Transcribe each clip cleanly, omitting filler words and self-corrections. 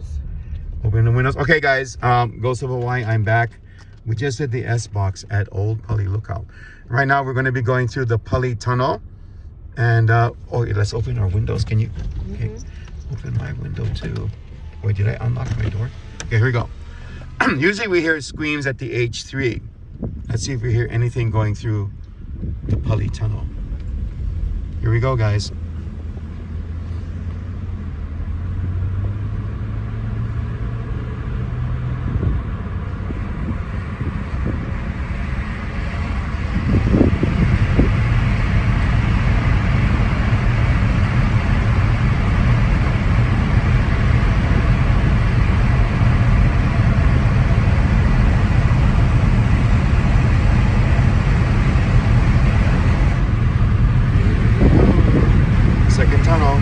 windows. Open the windows. Okay, guys. Ghost of Hawaii, I'm back. We just did the S box at Old Pali Lookout. Right now, we're going to be going through the Pali Tunnel. And, let's open our windows. Can you? Okay. Open my window too. Wait, did I unlock my door? Okay, here we go. Usually we hear screams at the H3. Let's see if we hear anything going through the Pali Tunnel. Here we go, guys. Second tunnel.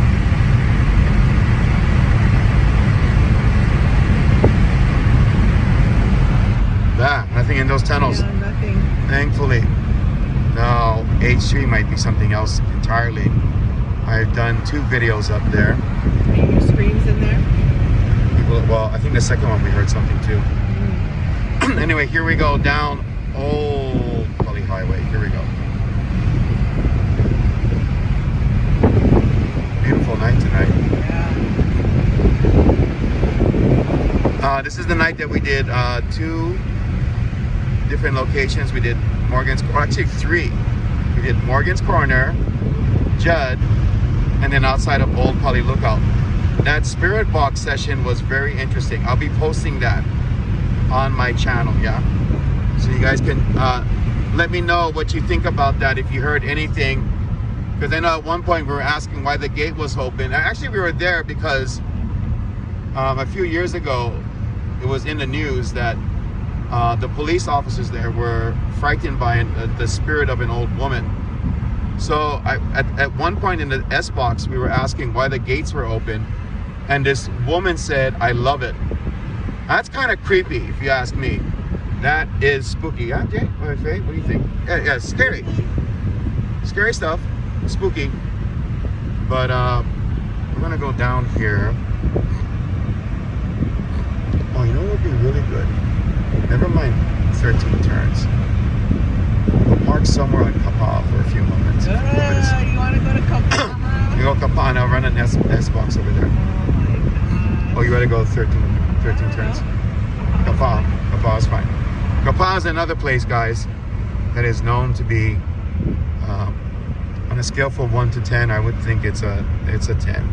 Nothing in those tunnels. Yeah, nothing. Thankfully. Now, H3 might be something else entirely. I've done 2 videos up there. Any screams in there? Well, I think the second one we heard something too. Anyway, here we go down Old Pali Highway. Here we go. Beautiful night tonight. Yeah. This is the night that we did 2 different locations. We did Morgan's, or actually 3. We did Morgan's Corner, Judd, and then outside of Old Pali Lookout. That spirit box session was very interesting. I'll be posting that on my channel, yeah? So you guys can let me know what you think about that, if you heard anything. Because I know at one point we were asking why the gate was open. Actually, we were there because a few years ago, it was in the news that the police officers there were frightened by the spirit of an old woman. So at one point in the S box, we were asking why the gates were open. And this woman said, "I love it." That's kind of creepy, if you ask me. That is spooky. Yeah, Jay? Or Faye? What do you think? Yeah, scary. Scary stuff. Spooky. But we're gonna go down here. Oh, you know what would be really good? Never mind 13 turns. We'll park somewhere in Kapaa for a few moments. You want to go to Kapaa? You go Kapaa and I'll run an S box over there. Oh, you gotta go 13 turns. Kapaa is fine. Kapaa is another place, guys, that is known to be on a scale from 1 to 10. I would think it's a 10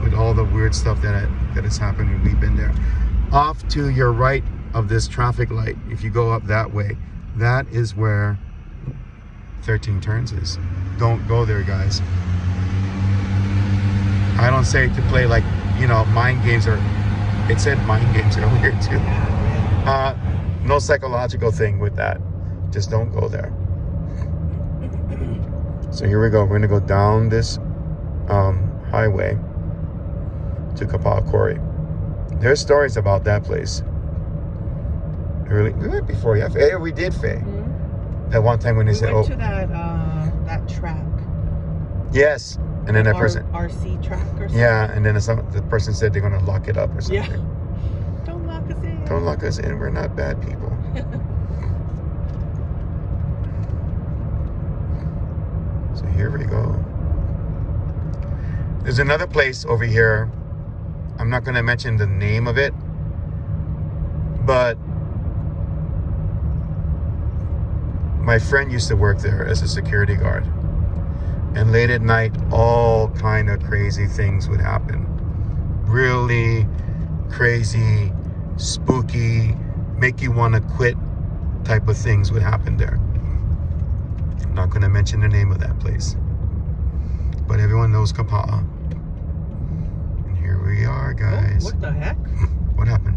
with all the weird stuff that has happened when we've been there. Off to your right of this traffic light, if you go up that way, that is where 13 turns is. Don't go there, guys. I don't say to play like, you know, mind games, or it said mind games earlier too. No psychological thing with that. Just don't go there. So here we go. We're gonna go down this highway to Kapaa Quarry. There's stories about that place. We went before, yeah. Hey, we did, Faye. That one time when they said, went to that track. Yes. And then that person, RC track or something. yeah, and then the person said they're gonna lock it up or something. Yeah. Don't lock us in. Don't lock us in. We're not bad people. So here we go. There's another place over here. I'm not gonna mention the name of it, but my friend used to work there as a security guard. And late at night, all kind of crazy things would happen. Really crazy, spooky, make you want to quit type of things would happen there. I'm not going to mention the name of that place. But everyone knows Kapaa. And here we are, guys. Oh, what the heck? What happened?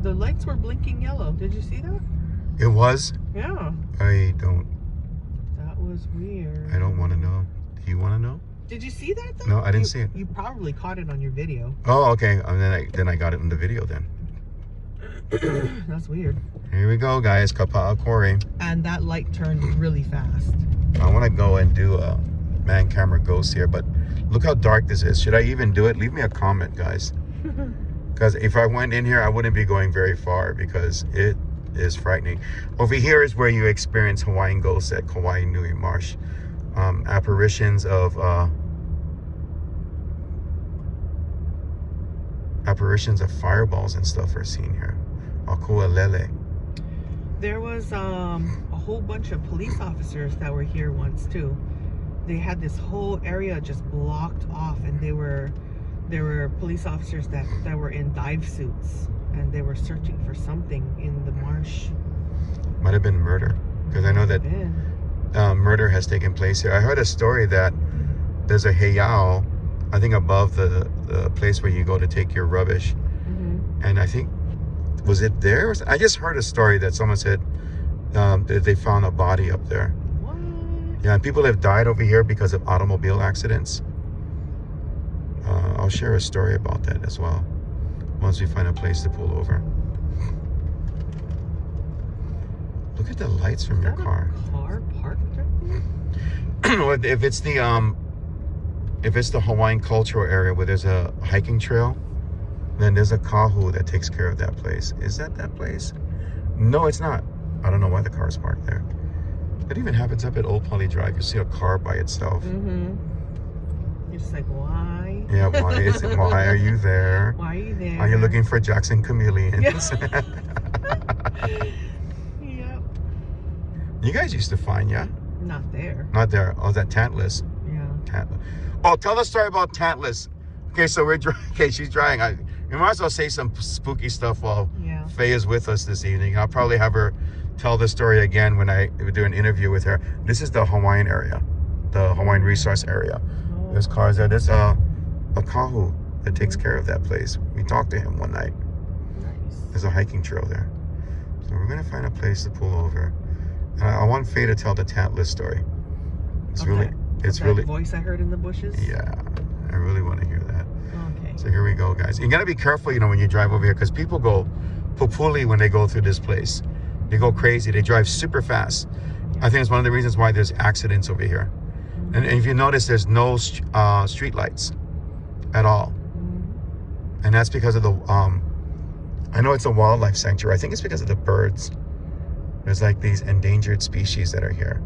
The lights were blinking yellow. Did you see that? It was? Yeah. I don't. That was weird. I don't want to know. Do you want to know? Did you see that though? No, I didn't see it. You probably caught it on your video. Oh, okay. And then I got it in the video then. That's weird. Here we go, guys. Kapaa Quarry. And that light turned really fast. I want to go and do a man camera ghost here, but look how dark this is. Should I even do it? Leave me a comment, guys. Because if I went in here, I wouldn't be going very far because it is frightening. Over here is where you experience Hawaiian ghosts at Kauai Nui Marsh. Apparitions of fireballs and stuff are seen here. Akualele. There was a whole bunch of police officers that were here once too. They had this whole area just blocked off, and there were police officers that were in dive suits, and they were searching for something in the marsh. Might have been murder, because I know that murder has taken place here. I heard a story that there's a heiau, I think above the place where you go to take your rubbish. And I think, was it there? I just heard a story that someone said that they found a body up there. What? Yeah, and people have died over here because of automobile accidents. I'll share a story about that as well once we find a place to pull over. Look at the lights from your car. Car parked right there? If it's the Hawaiian cultural area where there's a hiking trail, then there's a kahu that takes care of that place. Is that place? No, it's not. I don't know why the car's parked there. It even happens up at Old Pali Drive. You see a car by itself. You're just like, why? Yeah, why is it? Why are you there? Why are you there? Are you looking for Jackson chameleons? Yep. You guys used to find, yeah? Not there. Not there. Oh, is that Tantalus? Yeah. Tantalus. Oh, tell the story about Tantalus. Okay, so she's driving. You might as well say some spooky stuff while Faye is with us this evening. I'll probably have her tell the story again when I do an interview with her. This is the Hawaiian area, the Hawaiian resource area. There's cars there. There's a kahu that takes care of that place. We talked to him one night. Nice. There's a hiking trail there. So we're going to find a place to pull over. And I want Faye to tell the Tantalus story. It's really voice I heard in the bushes. Yeah, I really want to hear that. Okay. So here we go, guys. You gotta be careful, when you drive over here, because people go pupuli when they go through this place. They go crazy. They drive super fast. I think it's one of the reasons why there's accidents over here. And if you notice, there's no street lights at all. And that's because of the I know it's a wildlife sanctuary. I think it's because of the birds. There's like these endangered species that are here.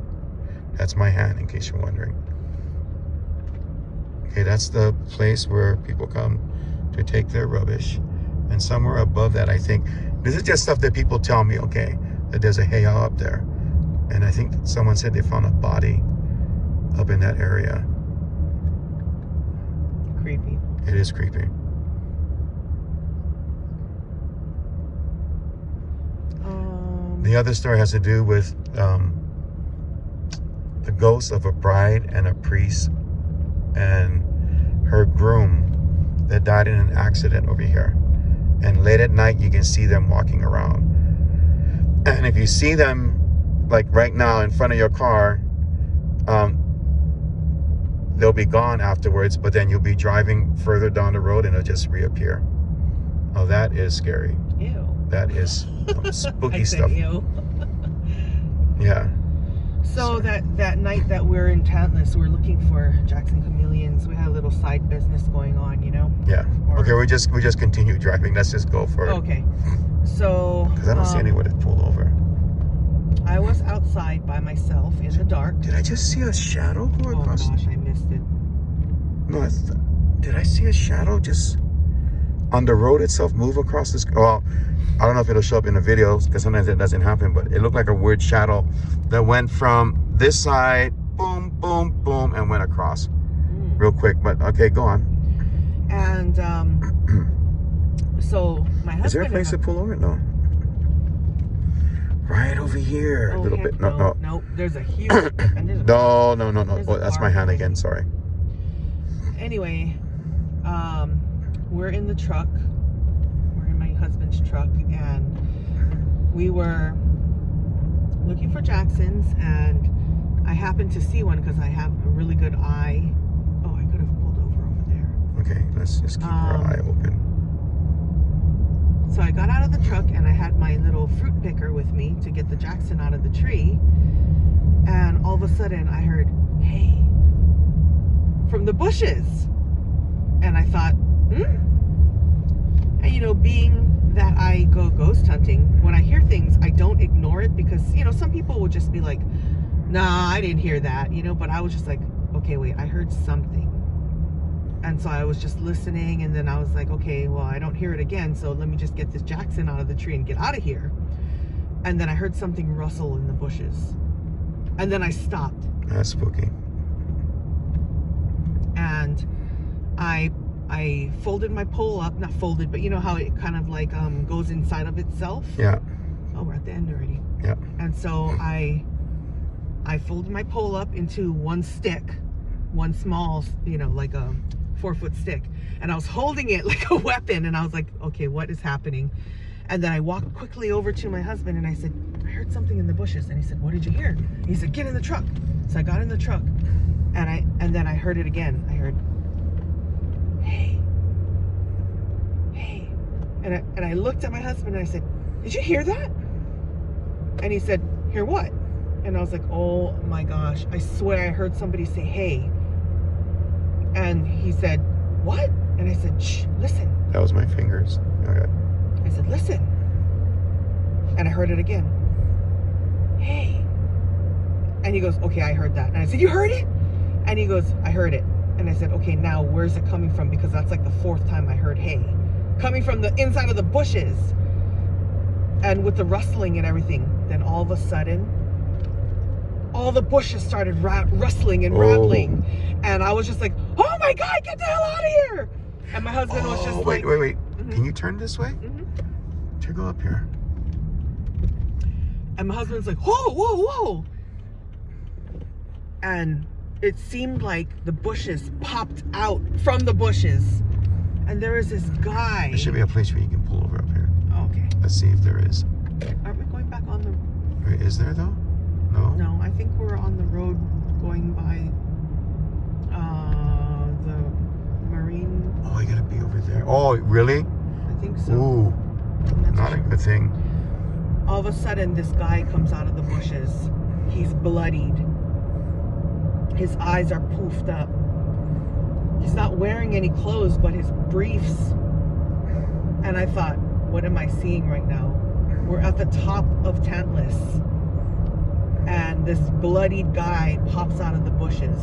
That's my hand, in case you're wondering. Okay, that's the place where people come to take their rubbish. And somewhere above that, I think, this is just stuff that people tell me, okay, that there's a heiau up there. And I think someone said they found a body up in that area. Creepy. It is creepy. The other story has to do with the ghost of a bride and a priest and her groom that died in an accident over here. And late at night, you can see them walking around. And if you see them, like right now in front of your car, they'll be gone afterwards, but then you'll be driving further down the road and it'll just reappear. Oh, that is scary. Ew. That is spooky stuff. Ew. Yeah. So that night that we're in Tantalus, we're looking for Jackson chameleons. We had a little side business going on, Yeah. Okay, we just continue driving. Let's just go for it. Okay. So. Because I don't see anywhere to pull over. I was outside by myself in the dark. Did I just see a shadow go across? Oh gosh, I missed it. No, did I see a shadow just on the road itself move across this? Well, I don't know if it'll show up in the videos because sometimes it doesn't happen, but it looked like a weird shadow that went from this side, boom, boom, boom, and went across real quick. But okay, go on. And so my husband. Is there a place to pull over? No. Right over here, a little bit. No. There's a huge. No. Oh, that's my hand again. Sorry. Anyway, we're in the truck. We're in my husband's truck, and we were looking for Jacksons, and I happened to see one because I have a really good eye. Oh, I could have pulled over there. Okay, let's just keep our eye open. So I got out of the truck and I had my little fruit picker with me to get the Jackson out of the tree. And all of a sudden I heard, hey, from the bushes. And I thought, and being that I go ghost hunting, when I hear things, I don't ignore it because, some people will just be like, nah, I didn't hear that, but I was just like, okay, wait, I heard something. And so I was just listening, and then I was like, okay, well, I don't hear it again, so let me just get this Jackson out of the tree and get out of here. And then I heard something rustle in the bushes. And then I stopped. That's spooky. And I folded my pole up, not folded, but you know how it kind of like goes inside of itself? Yeah. Oh, we're at the end already. Yeah. And so I folded my pole up into one stick, one small, like a 4-foot stick. And I was holding it like a weapon, and I was like, okay, what is happening? And then I walked quickly over to my husband and I said, I heard something in the bushes. And he said, what did you hear? And he said, get in the truck. So I got in the truck, and then I heard it again. I heard, hey. And I looked at my husband and I said, did you hear that? And he said, hear what? And I was like, oh my gosh, I swear I heard somebody say, hey. And he said, what? And I said, shh, listen. That was my fingers. Okay. I said, listen. And I heard it again. Hey. And he goes, okay, I heard that. And I said, you heard it? And he goes, I heard it. And I said, okay, now where's it coming from? Because that's like the 4th time I heard hey. Coming from the inside of the bushes. And with the rustling and everything, then all of a sudden, all the bushes started rustling and rattling. And I was just like, oh my God, get the hell out of here. And my husband was just wait, like... wait. Can you turn this way? To go up here. And my husband's like, whoa, whoa, whoa. And it seemed like the bushes popped out from the bushes. And there was this guy. There should be a place where you can pull over up here. Oh, okay. Let's see if there is. Aren't we going back on the... Wait, is there though? No? No, I think we're on the road going by the marine. Oh, you gotta be over there. Oh, really? I think so. Ooh, not a good thing. All of a sudden, this guy comes out of the bushes. He's bloodied. His eyes are poofed up. He's not wearing any clothes but his briefs. And I thought, what am I seeing right now? We're at the top of Tantalus. And this bloodied guy pops out of the bushes.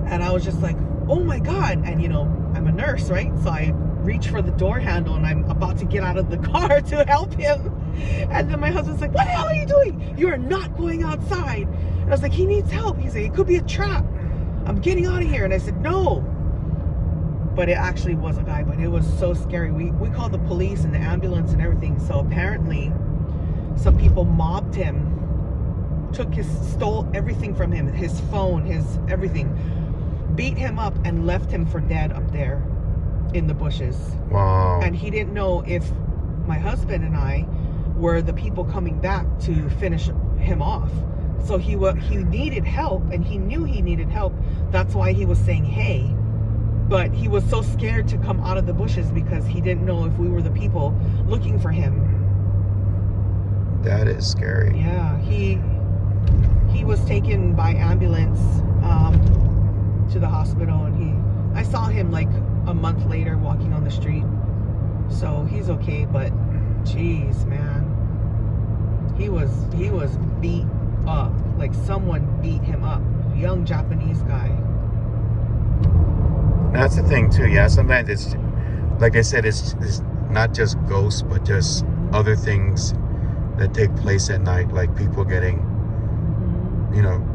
And I was just like, oh my God. And I'm a nurse, right? So I reach for the door handle and I'm about to get out of the car to help him. And then my husband's like, what the hell are you doing? You are not going outside. And I was like, he needs help. He's like, it could be a trap. I'm getting out of here. And I said, no. But it actually was a guy, but it was so scary. We called the police and the ambulance and everything. So apparently some people mobbed him, stole everything from him, his phone, his everything, beat him up and left him for dead up there in the bushes. Wow. And he didn't know if my husband and I were the people coming back to finish him off. So he needed help, and he knew he needed help. That's why he was saying, hey. But he was so scared to come out of the bushes because he didn't know if we were the people looking for him. That is scary. Yeah, he was taken by ambulance to the hospital, and I saw him like a month later walking on the street. So he's okay, but jeez, man, he was beat up. Like someone beat him up. Young Japanese guy. That's the thing too. Yeah, sometimes it's like I said, it's not just ghosts, but just other things that take place at night, like people getting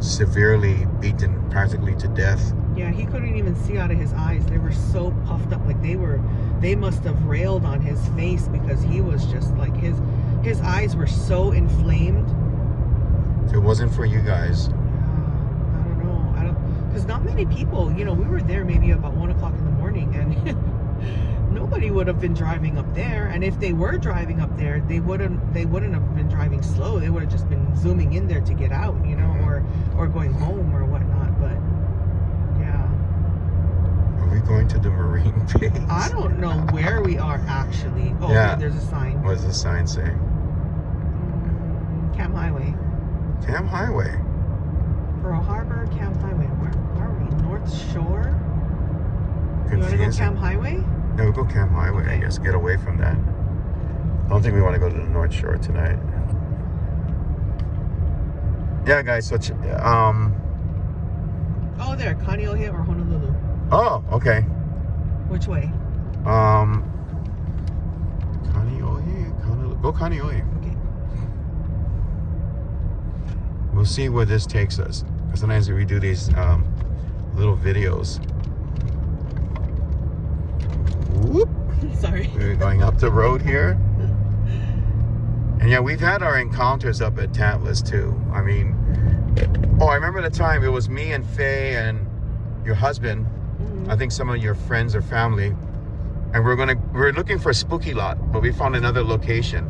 severely beaten practically to death. Yeah, he couldn't even see out of his eyes. They were so puffed up, like they must have railed on his face because he was just like his eyes were so inflamed. If it wasn't for you guys. I don't know. Because not many people, we were there maybe about 1 o'clock in the morning, and nobody would have been driving up there. And if they were driving up there, they wouldn't have been driving slow. They would have just been zooming in there to get out, or going home or whatnot. But yeah. Are we going to the marine base? I don't know where we are actually. Oh, yeah. There's a sign. What does the sign say? Camp Highway. Camp Highway. Pearl Harbor, Camp Highway. Where are we? North Shore? You want to go Confusing. Camp Highway? Yeah, we'll go Camp Highway, I guess. Get away from that. I don't think we want to go to the North Shore tonight. Yeah, guys. So, Oh, there, Kaneohe or Honolulu. Oh, okay. Which way? Kaneohe. Go Kaneohe. Okay. We'll see where this takes us. Because sometimes we do these little videos. Whoop. Sorry. We're going up the road here. And yeah, we've had our encounters up at Tantalus too. I mean, I remember the time it was me and Fay and your husband. I think some of your friends or family. And we're looking for a spooky lot, but we found another location.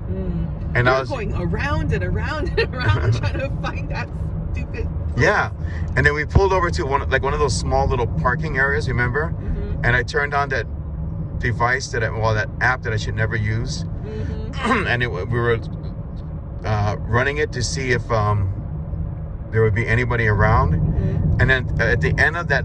And I was going around and around and around trying to find that stupid place. Yeah. And then we pulled over to one of those small little parking areas, remember? And I turned on that device that app that I should never use. And we were running it to see if there would be anybody around. And then at the end of that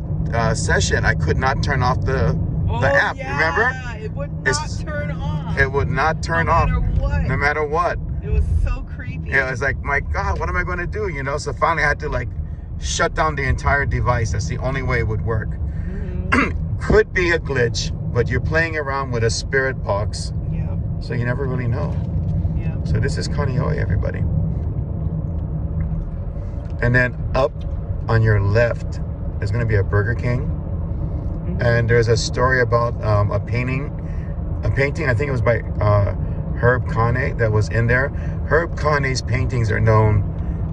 session, I could not turn off the app. Yeah, remember? It would not turn on. It would not turn off. No matter what. It was so creepy. Yeah, it was like, my God, what am I going to do? So finally I had to shut down the entire device. That's the only way it would work. Could be a glitch, but you're playing around with a spirit box. Yeah. So you never really know. Yeah. So this is Kaneohe, everybody. And then up on your left, there's going to be a Burger King. And there's a story about a painting, I think it was by Herb Kane that was in there. Herb Kane's paintings are known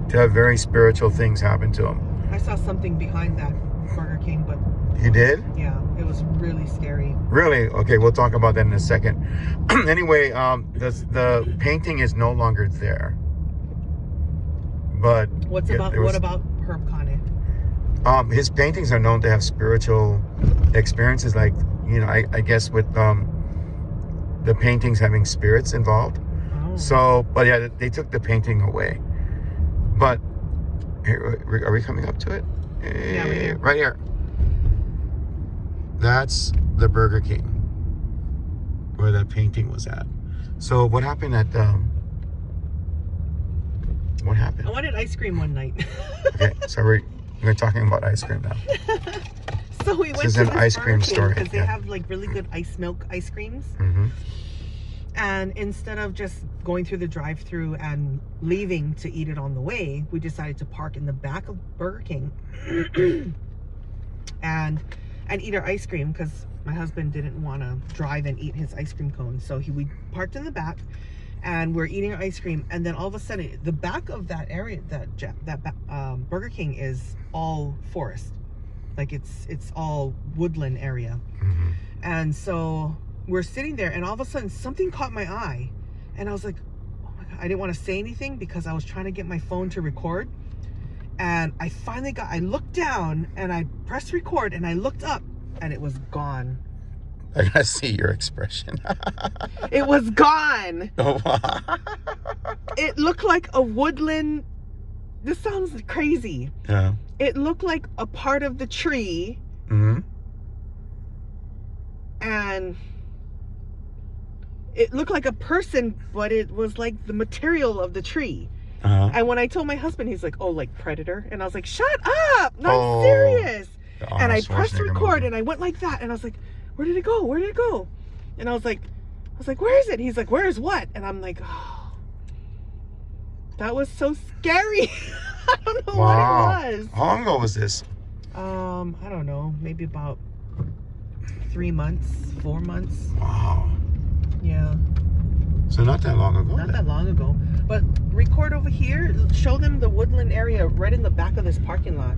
to have very spiritual things happen to him. I saw something behind that Burger King, but... You did? Yeah, it was really scary. Really? Okay, we'll talk about that in a second. Anyway, the painting is no longer there. But... What about Herb Kane? His paintings are known to have spiritual experiences, like, I guess with the paintings having spirits involved. So, but yeah, they took the painting away. But here, are we coming up to it? Yeah, we're here. Right here. That's the Burger King where that painting was at. So what happened at what happened? I wanted ice cream one night. Okay, so we're talking about ice cream now. So we went to to an ice cream store because they have really good milk ice creams. And instead of just going through the drive-through and leaving to eat it on the way, we decided to park in the back of Burger King and eat our ice cream because my husband didn't want to drive and eat his ice cream cone. So we parked in the back and we're eating our ice cream, and then all of a sudden the back of that area, that Burger King is all forest. It's all woodland area. And so we're sitting there and all of a sudden something caught my eye and I was like, oh my God. I didn't want to say anything because I was trying to get my phone to record. And I looked down and I pressed record and I looked up and it was gone. I gotta see your expression. It was gone. Oh. It looked like a woodland. This sounds crazy. Yeah. It looked like a part of the tree. And it looked like a person, but it was like the material of the tree. And when I told my husband, he's like, oh, like Predator. And I was like, shut up. I'm serious. And I pressed record and I went like that. And I was like, where did it go? Where did it go? And I was like, where is it? He's like, where is what? And I'm like, oh, that was so scary. I don't know what it was. How long ago was this? I don't know. Maybe about 3 months, 4 months. Wow. Yeah. So not that long ago. Not that long ago. But record over here, show them the woodland area right in the back of this parking lot.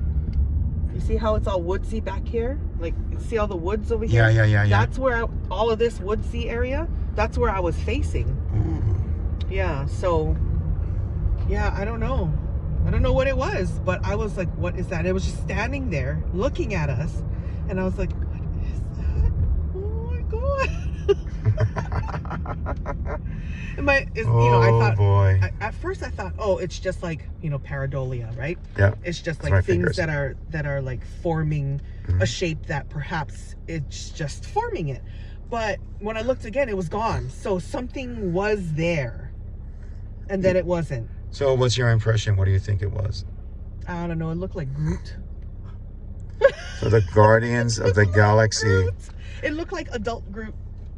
You see how it's all woodsy back here? Like, you see all the woods over here? Yeah. That's where all of this woodsy area, that's where I was facing. Yeah, so, yeah, I don't know. I don't know what it was, but I was like, what is that? It was just standing there looking at us. And I was like, what is that? Oh my God. I thought, at first I thought, oh, it's just like, pareidolia, right? Yeah. It's just like things that are like forming a shape that perhaps it's just forming it. But when I looked again, it was gone. So something was there. And then it wasn't. So what's your impression? What do you think it was? I don't know. It looked like Groot. So the Guardians of the Galaxy. Groot. It looked like adult Groot.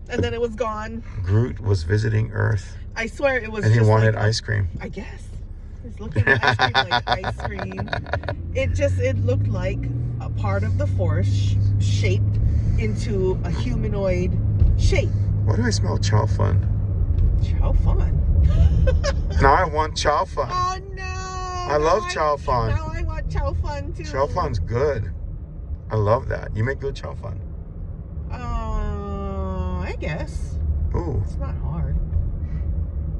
And then it was gone. Groot was visiting Earth. I swear it was and just he wanted like, ice cream. I guess. He's looking at ice cream like ice cream. It looked like a part of the force shaped into a humanoid shape. Why do I smell chow fun? Chow fun. Now I want chow fun. Oh no! I love chow fun. Now I want chow fun too. Chow fun's good. I love that. You make good chow fun. I guess. Ooh. It's not hard.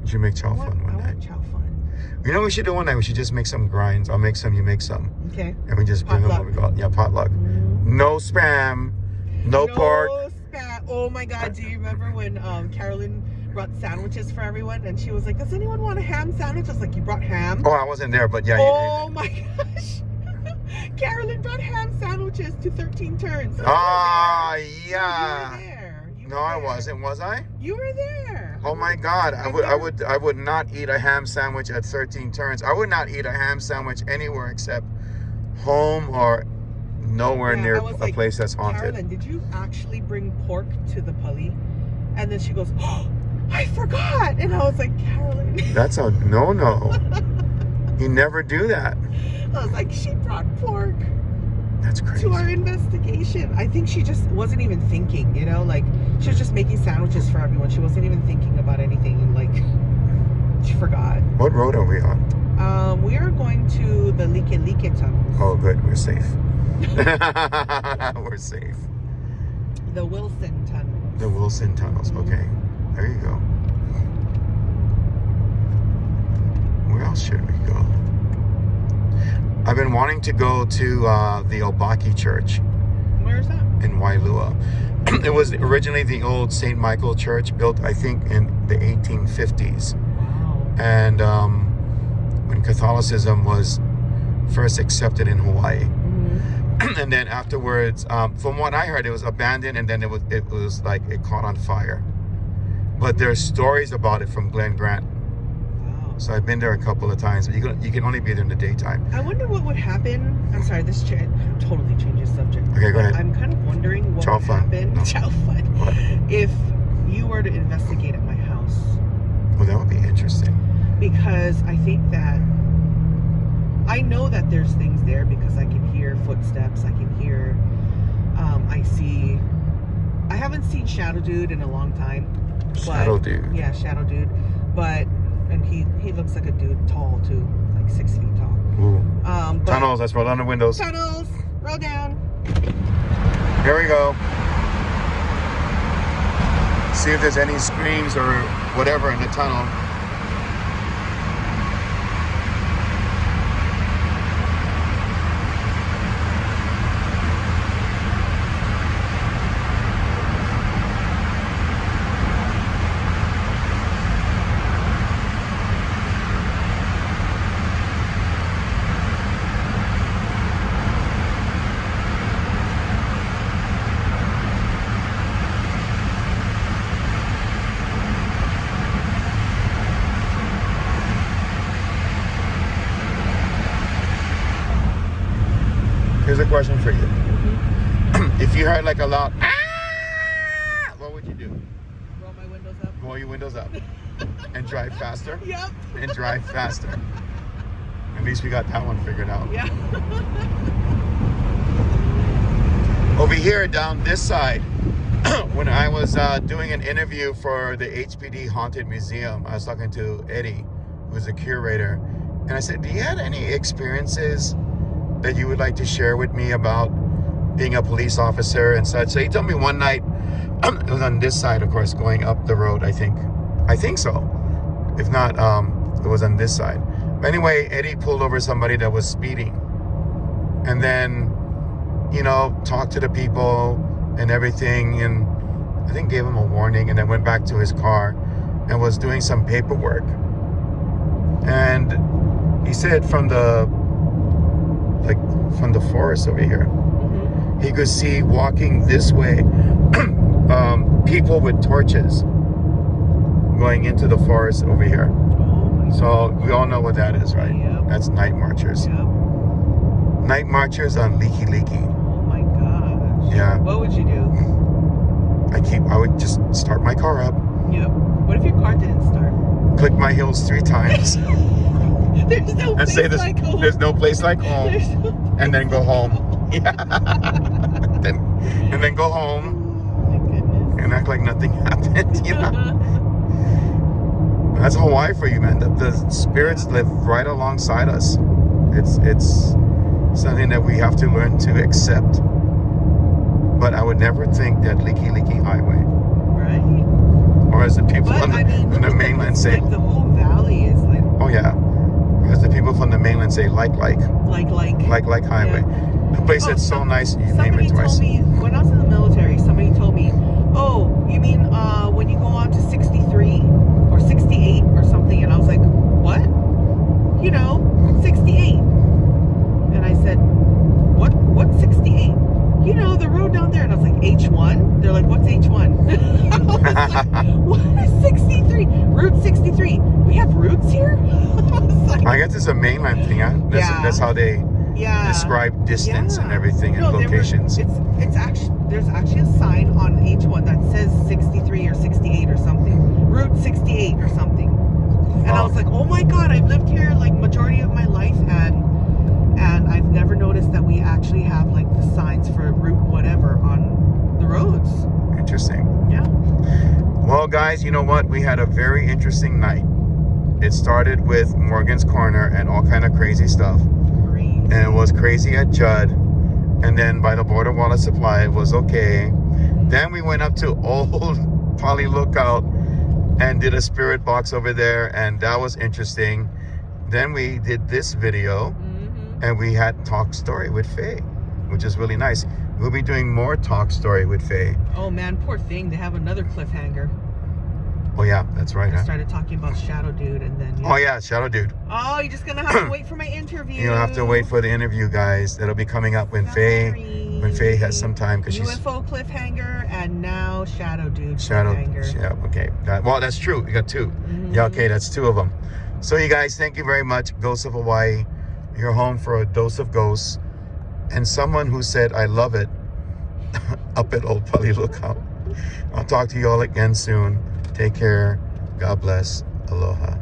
You should make chow fun one I night. want chow fun. You know what we should do one night? We should just make some grinds. I'll make some, you make some. Okay. And we just bring them Potluck. over. Yeah, potluck. No spam. No pork. Spam. Oh my God! Do you remember when Carolyn brought sandwiches for everyone, and she was like, "Does anyone want a ham sandwich?" I was like, "You brought ham?" Oh, I wasn't there, but yeah. Oh my gosh! Carolyn brought ham sandwiches to 13 Turns. Ah, You yeah. were there. You No, were I there. wasn't. Was I? You were there. Oh my God! I would not eat a ham sandwich at 13 Turns. I would not eat a ham sandwich anywhere except home or nowhere Yeah, near I was a like, place that's haunted. Carolyn, did you actually bring pork to the Pali? And then she goes, "Oh, I forgot." And I was like, Carolyn. That's a no-no. You never do that. I was like, she brought pork That's crazy. to our investigation. I think she just wasn't even thinking, you know, like she was just making sandwiches for everyone. She wasn't even thinking about anything, and like she forgot. What road are we on? We are going to the Like tunnels. Oh, good. We're safe. We're safe. The Wilson tunnels. The Wilson tunnels. Okay. There you go. Where else should we go? I've been wanting to go to the Obaki Church Where's that? in Wailua. It was originally the old St. Michael Church, built, I think, in the 1850s. Wow. And when Catholicism was first accepted in Hawaii. Mm-hmm. And then afterwards, from what I heard, it was abandoned, and then it was like it caught on fire. But there's stories about it from Glen Grant. Wow. So I've been there a couple of times, but you can only be there in the daytime. I wonder what would happen. I'm sorry, this totally changes subject. Okay, go But ahead. I'm kind of wondering what Chow would fun. happen. No. Chow fun. What? If you were to investigate at my house, Well, that would be interesting. because I think that I know that there's things there because I can hear footsteps. I can hear. I haven't seen Shadow Dude in a long time. Shadow Dude. Yeah, Shadow Dude. And he looks like a dude, tall too, like 6 feet tall. Ooh. But Tunnels. Let's roll down the windows. Tunnels. Roll down. Here we go. See if there's any screams or whatever in the tunnel. Here's a question for you. Mm-hmm. If you heard like a loud ah, what would you do? Roll my windows up. Roll your windows up and drive faster. Yep. And drive faster. At least we got that one figured out. Yeah. Over here down this side, when I was doing an interview for the HPD Haunted Museum, I was talking to Eddie, who's the curator, and I said, do you have any experiences that you would like to share with me about being a police officer and such? So he told me one night, it was on this side, of course, going up the road, I think so. If not, it was on this side. But anyway, Eddie pulled over somebody that was speeding, and then, you know, talked to the people and everything, and I think gave him a warning, and then went back to his car and was doing some paperwork. And he said from the forest over here, Mm-hmm. he could see walking this way people with torches going into the forest over here. So we all know what that is, right? Yep. That's night marchers. Yep. Night marchers on Leaky Leaky. Oh my gosh. Yeah. What would you do? I would just start my car up, Yep. What if your car didn't start? click my heels 3 times, There's no and place say like home. there's no place like home, There's no and then go home. place. Yeah. and then go home Oh my goodness. and act like nothing happened. You know? That's Hawaii for you, man. The spirits live right alongside us. It's something that we have to learn to accept. But I would never think that Leaky Leaky Highway, Right? or as the people But on I mean, the mainland say, like the whole valley is like oh yeah, or as the people from the mainland say, like highway. Yeah. The place Oh, that's so nice, you name Somebody it twice. told me when I was in the military. Somebody told me, "Oh, you mean when you go on to 63 or 68 or something?" And I was like, "What? You know, 68." And I said, "What's 68?" You know, the road down there. And I was like, "H1?" They're like, "What's H1?" I was like, "What is 63? Route 63? We have routes here?" I was like, I guess it's a mainland thing, huh? That's how they yeah. describe distance and Yeah. everything and locations. It's actually there's actually a sign on H1 that says 63 or 68 or something, Route 68 or something. And I was like, oh my god, I've lived here like majority of my life, and I've never noticed that we actually have like the signs for route whatever on the roads. Interesting. Yeah. Well, guys, you know what? We had a very interesting night. It started with Morgan's Corner and all kind of crazy stuff. Crazy. And it was crazy at Judd. And then by the Border Water Supply, it was okay. Then we went up to Old Pali Lookout and did a spirit box over there. And that was interesting. Then we did this video. And we had Talk Story with Fay, which is really nice. We'll be doing more Talk Story with Fay. Oh man, poor thing. They have another cliffhanger. Oh yeah, that's right. I Huh? started talking about Shadow Dude, and then Oh yeah, Shadow Dude. Oh, you're just gonna have to wait for my interview. You'll have to wait for the interview, guys. That'll be coming up when Fay has some time, because she's UFO cliffhanger and now Shadow Dude Shadow. cliffhanger. Yeah, okay. Well, that's true. You got 2. Yeah, okay, that's 2 of them. So you guys, thank you very much. Ghosts of Hawaii. You're home for a dose of ghosts. And someone who said, I love it, up at Old Pali Lookout. I'll talk to you all again soon. Take care. God bless. Aloha.